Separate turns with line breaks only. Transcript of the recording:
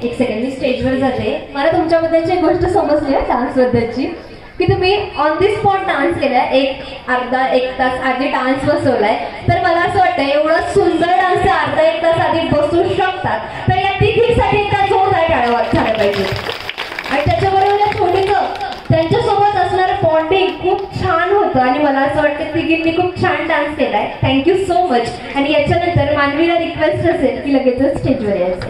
एक सेकंड मी स्टेजवर जाते. मला तुमच्याबद्दलची एक गोष्ट समजली आहे डान्सबद्दलची, की तुम्ही ऑन दी स्पॉट डान्स केलाय. एक अर्धा एक तास आधी डान्स बसवलाय. तर मला असं वाटतं एवढा सुंदर डान्स अर्धा एक तास आधी बसू शकतात, तर या तिघींसाठी एकदा जोरदार टाळ्या झाल्या पाहिजे. आणि त्याच्याबरोबर या छोटीचं त्यांच्यासोबत असणारं बॉन्डिंग खूप छान होतं आणि मला असं वाटतं तिघींनी खूप छान डान्स केलाय. Thank you so much. आणि याच्यानंतर मानवीला रिक्वेस्ट असेल की लगेचच स्टेजवर यायचं.